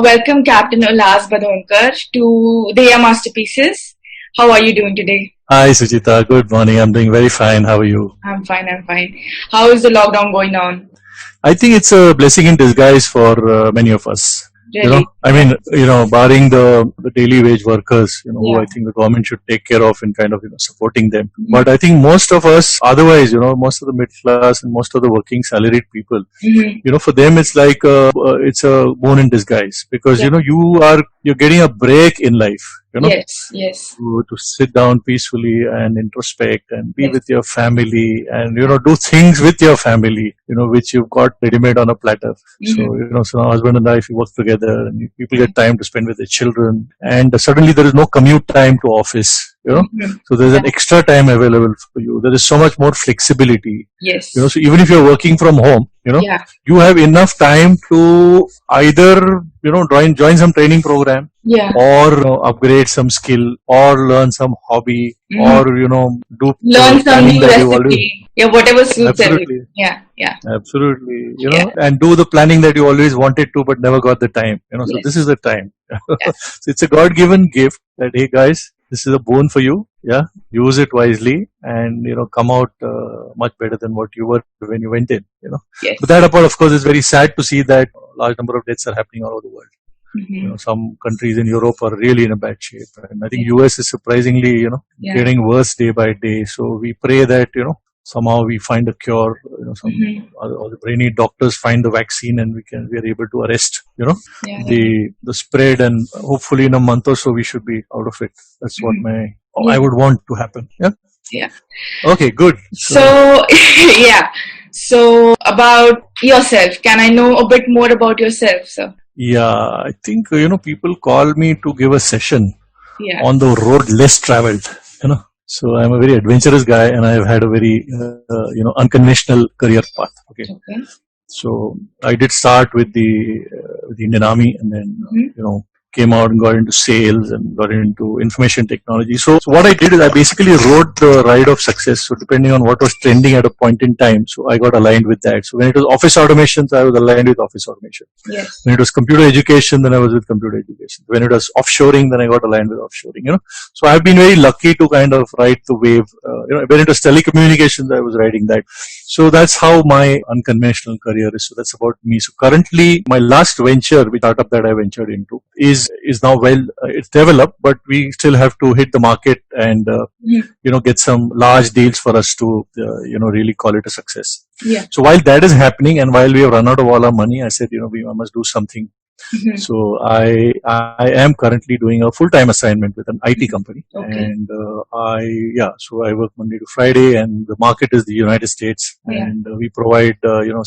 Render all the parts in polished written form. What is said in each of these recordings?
welcome Captain Ulas Badhonkar to Dheya Masterpieces. How are you doing today? Hi Sujita, good morning. I'm doing very fine. How are you? I'm fine. How is the lockdown going on? I think it's a blessing in disguise for many of us. Really? Barring the daily wage workers, who Yeah. I think the government should take care of in kind of, supporting them. Mhm. But I think most of us, otherwise, most of the middle class and most of the working salaried people, Mhm. for them it's like it's a boon in disguise because, Yeah. you're getting a break in life, Yes. to sit down peacefully and introspect and be Yes. with your family and do things with your family which you've got ready made on a platter. So Mhm. so now husband and wife, you work together and people get time to spend with their children, and suddenly there is no commute time to office. Mhm. So there's an Yeah. extra time available for you. There is so much more flexibility. Yes. So even if you're working from home, Yeah. you have enough time to either join some training program, Yeah. or upgrade some skill, or learn some hobby, Mhm. or do Learn some planning new that you always. recipe. Yeah, whatever suits everyone. Absolutely, Yeah. absolutely, Yeah. and do the planning that you always wanted to but never got the time. So this is Yes. the time. Yeah. So it's a God-given gift that, hey guys, this is a boon for you. Yeah, use it wisely, and come out much better than what you were when you went in. Yes. But that apart, of course, it's very sad to see that a large number of deaths are happening all over the world. Mhm. Some countries in Europe are really in a bad shape, and I think Yeah. US is surprisingly, Yeah. getting worse day by day. So we pray that somehow we find a cure. Some Mhm. or the brainy doctors find the vaccine, and we are able to arrest Yeah. the spread, and hopefully in a month or so we should be out of it. That's what Mhm. I Yeah. would want to happen. Yeah. Yeah. Okay. Good. So, yeah. So, about yourself, can I know a bit more about yourself, sir? Yeah, I think people call me to give a session Yeah. on the road less traveled. So I'm a very adventurous guy, and I've had a very unconventional career path. Okay. Okay. So I did start with the Indian Army, and then Mhm. came out and got into sales and got into information technology. So what I did is I basically rode the ride of success. So depending on what was trending at a point in time, so I got aligned with that. So when it was office automations, I was aligned with office automation. Yes. When it was computer education, then I was with computer education. When it was offshoring, then I got aligned with offshoring. So I've been very lucky to kind of ride the wave. When it was telecommunications, I was riding that. So that's how my unconventional career is. So that's about me. So currently, my last venture, the startup that I ventured into, is now it's developed, but we still have to hit the market and get some large deals for us to really call it a success. Yeah. So while that is happening, and while we have run out of all our money, I said, I must do something. Mhm. So I am currently doing a full-time assignment with an IT company, Okay. and so I work Monday to Friday, and the market is the United States, Yeah. and we provide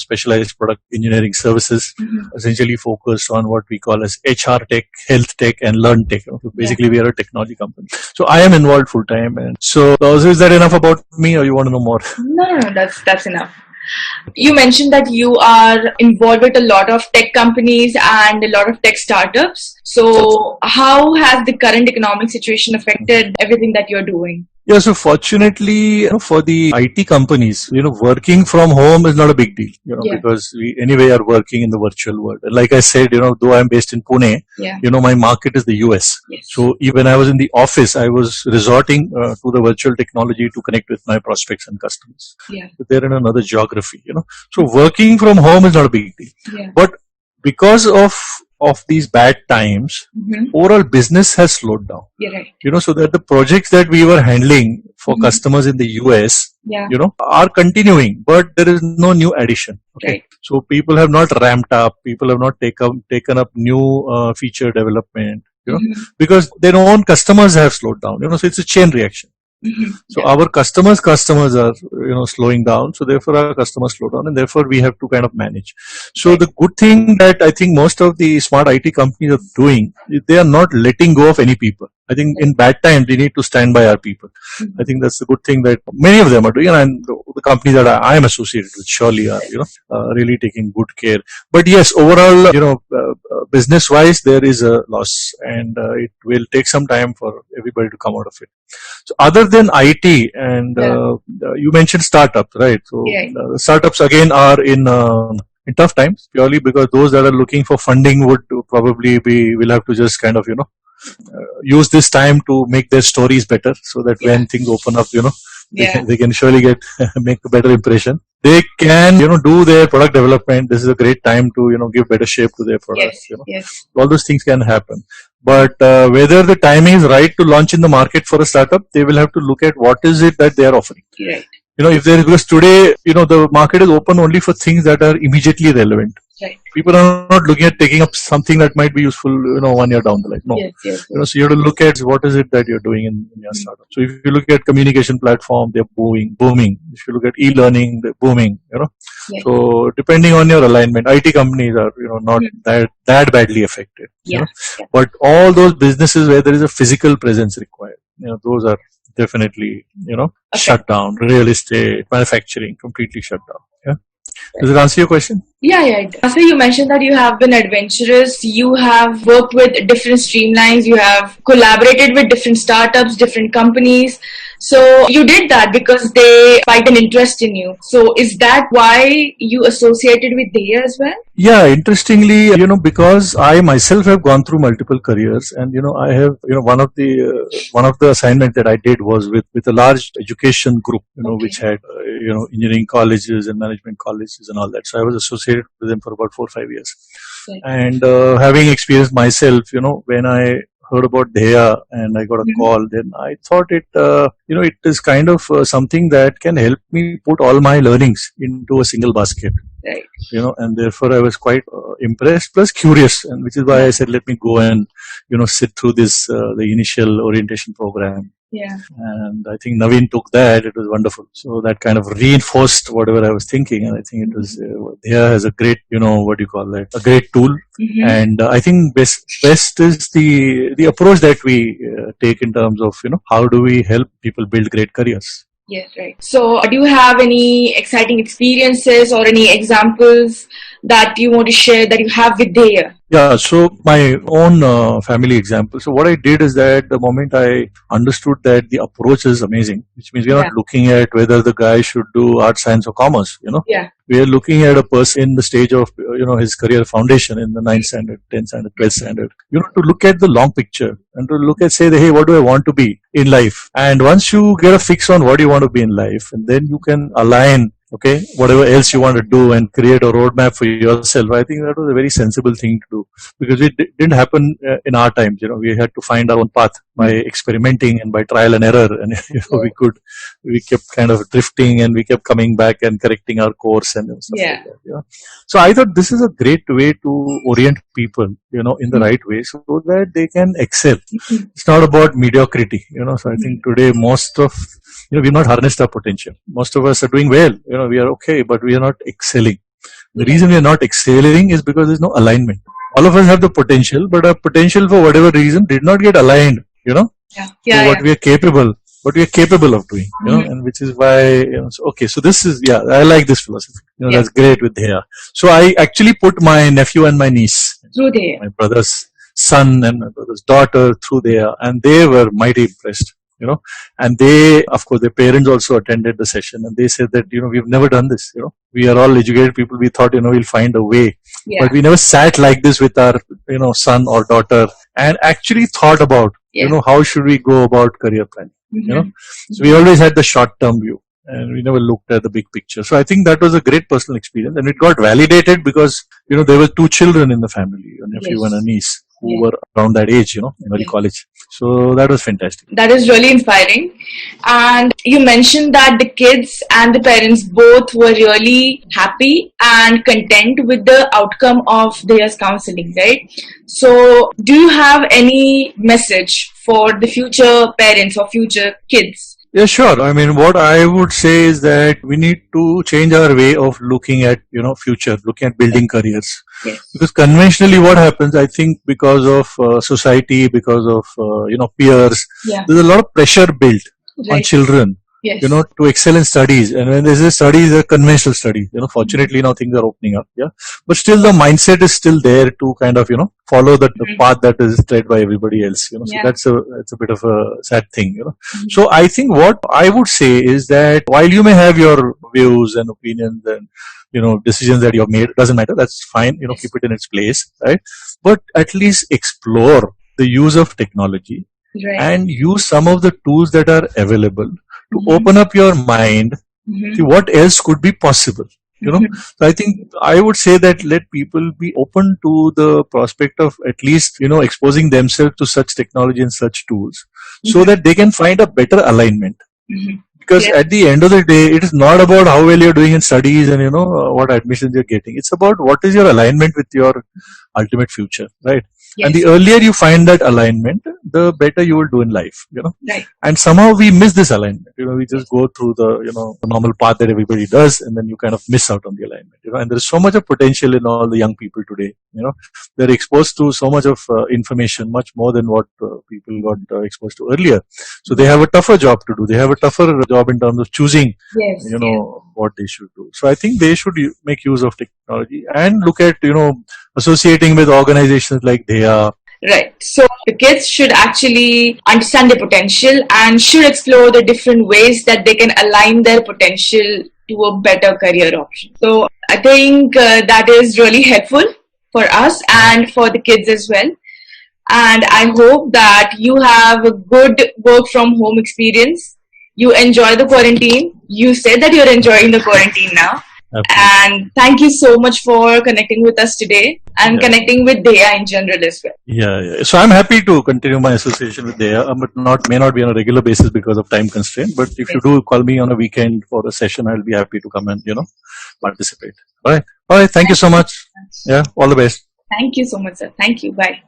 specialized product engineering services, Mhm. essentially focused on what we call as HR tech, health tech, and learn tech. So basically, we are a technology company. So I am involved full-time, and so is that enough about me, or you want to know more? No, that's enough. You mentioned that you are involved with a lot of tech companies and a lot of tech startups. So, how has the current economic situation affected everything that you're doing? Yeah, so fortunately, for the IT companies, working from home is not a big deal, Yeah. because we anyway are working in the virtual world. And like I said, though I'm based in Pune, Yeah. my market is the US. Yes. So even I was in the office, I was resorting to the virtual technology to connect with my prospects and customers. Yeah. But they're in another geography, So working from home is not a big deal. Yeah. But because of these bad times, Mhm. overall business has slowed down. You're right. So that the projects that we were handling for Mhm. customers in the US, Yeah. are continuing, but there is no new addition. Okay. Right. So people have not ramped up, people have not taken up new feature development, Mhm. because their own customers have slowed down, so it's a chain reaction. Mhm. So Yeah. our customers are slowing down, so therefore our customers slow down, and therefore we have to kind of manage. So Right. the good thing that I think most of the smart IT companies are doing, they are not letting go of any people. I think in bad times we need to stand by our people. Mhm. I think that's the good thing that many of them are doing, and the companies that I am associated with surely are really taking good care. But yes, overall, business wise, there is a loss, and it will take some time for everybody to come out of it. So other than IT, and Yeah. you mentioned startups, right? So Yeah. startups again are in tough times, purely because those that are looking for funding would probably will have to just kind of, use this time to make their stories better, so that when things open up, they can surely get make a better impression. They can, do their product development. This is a great time to, give better shape to their products. All those things can happen. But whether the timing is right to launch in the market for a startup, they will have to look at what is it that they are offering. Right. If there is, because today, the market is open only for things that are immediately relevant. Right. People are not looking at taking up something that might be useful, 1 year down the line. No. So you have to look at what is it that you're doing in your startup. So if you look at communication platform, they're booming. If you look at e-learning, they're booming. So depending on your alignment, IT companies are, not that badly affected. But all those businesses where there is a physical presence required, those are definitely, shut down. Real estate, manufacturing, completely shut down. Yeah. Does it answer your question? Yeah. After you mentioned that you have been adventurous, you have worked with different streamlines, you have collaborated with different startups, different companies. So you did that because they spiked an interest in you. So is that why you associated with Dheya as well? Yeah, interestingly, because I myself have gone through multiple careers, and I have, one of the assignments that I did was with a large education group, which had engineering colleges and management colleges and all that. So I was associated with them for about 4 or 5 years, and having experienced myself, when I heard about Dheya and I got a call, then I thought it is kind of something that can help me put all my learnings into a single basket. Right. And therefore I was quite impressed plus curious, and which is why I said, let me go and, sit through this, the initial orientation program. Yeah. And I think Naveen took that. It was wonderful. So that kind of reinforced whatever I was thinking. And I think it was, Dheya has a great, what do you call that? A great tool. And I think best is the approach that we take in terms of, how do we help people build great careers. Yes, right. So do you have any exciting experiences or any examples that you want to share that you have with Dheya? Yeah, so my own family example. So what I did is that the moment I understood that the approach is amazing, which means we're not looking at whether the guy should do art, science or commerce, we are looking at a person in the stage of, his career foundation in the 9th standard, 10th standard, 12th standard, to look at the long picture and to look at, say, hey, what do I want to be in life? And once you get a fix on what you want to be in life, and then you can align, whatever else you want to do and create a roadmap for yourself. I think that was a very sensible thing to do, because it didn't happen in our times. We had to find our own path by experimenting and by trial and error, and we kept kind of drifting, and we kept coming back and correcting our course and stuff like that. So I thought this is a great way to orient people, in the right way, so that they can excel. It's not about mediocrity, So I think today most of we've not harnessed our potential. Most of us are doing well, we are okay, but we are not excelling. The reason we are not excelling is because there's no alignment. All of us have the potential, but our potential for whatever reason did not get aligned, to what we are capable of doing, and which is why, so this is, I like this philosophy, that's great with Dheya. So I actually put my nephew and my niece, through Dheya, my brother's son and my brother's daughter through Dheya, and they were mighty impressed. And they, of course, their parents also attended the session, and they said that, we've never done this, we are all educated people. We thought, we'll find a way, but we never sat like this with our, son or daughter and actually thought about, how should we go about career planning, So we always had the short-term view, and we never looked at the big picture. So I think that was a great personal experience, and it got validated because, there were 2 children in the family, a nephew and a niece, who were around that age, in early college. So that was fantastic. That is really inspiring. And you mentioned that the kids and the parents both were really happy and content with the outcome of their counseling, right? So do you have any message for the future parents or future kids? Yeah, sure. I mean, what I would say is that we need to change our way of looking at, future, looking at building careers. Yes. Because conventionally what happens, I think because of society, because of, peers, there's a lot of pressure built on children Yes. To excel in studies. And when there's a study, is a conventional study. Fortunately now things are opening up. Yeah. But still the mindset is still there to kind of, follow the path that is tread by everybody else. So Yeah. that's a bit of a sad thing. So I think what I would say is that while you may have your views and opinions and, decisions that you have made, doesn't matter. That's fine. Keep it in its place. Right. But at least explore the use of technology Right. and use some of the tools that are available to open up your mind. See what else could be possible. So I think I would say that let people be open to the prospect of at least exposing themselves to such technology and such tools, so that they can find a better alignment. Because Yeah. at the end of the day, it is not about how well you're doing in studies and what admissions you're getting. It's about what is your alignment with your ultimate future, right? And Yes. the earlier you find that alignment, the better you will do in life. Right. And somehow we miss this alignment. We just go through the normal path that everybody does, and then you kind of miss out on the alignment. And there's so much of potential in all the young people today. They're exposed to so much of information, much more than what people got exposed to earlier. So they have a tougher job to do. They have a tougher job in terms of choosing, Yes. what they should do. So I think they should make use of technology and look at, associating with organizations like Dheya. Right. So the kids should actually understand their potential and should explore the different ways that they can align their potential to a better career option. So I think that is really helpful for us and for the kids as well. And I hope that you have a good work from home experience. You enjoy the quarantine. You said that you're enjoying the quarantine now. Absolutely. And thank you so much for connecting with us today and connecting with Dheya in general as well. Yeah. So I'm happy to continue my association with Daya, but may not be on a regular basis because of time constraint. But if you do call me on a weekend for a session, I'll be happy to come and participate. All right. Thank you so much. Yeah. All the best. Thank you so much, sir. Thank you. Bye.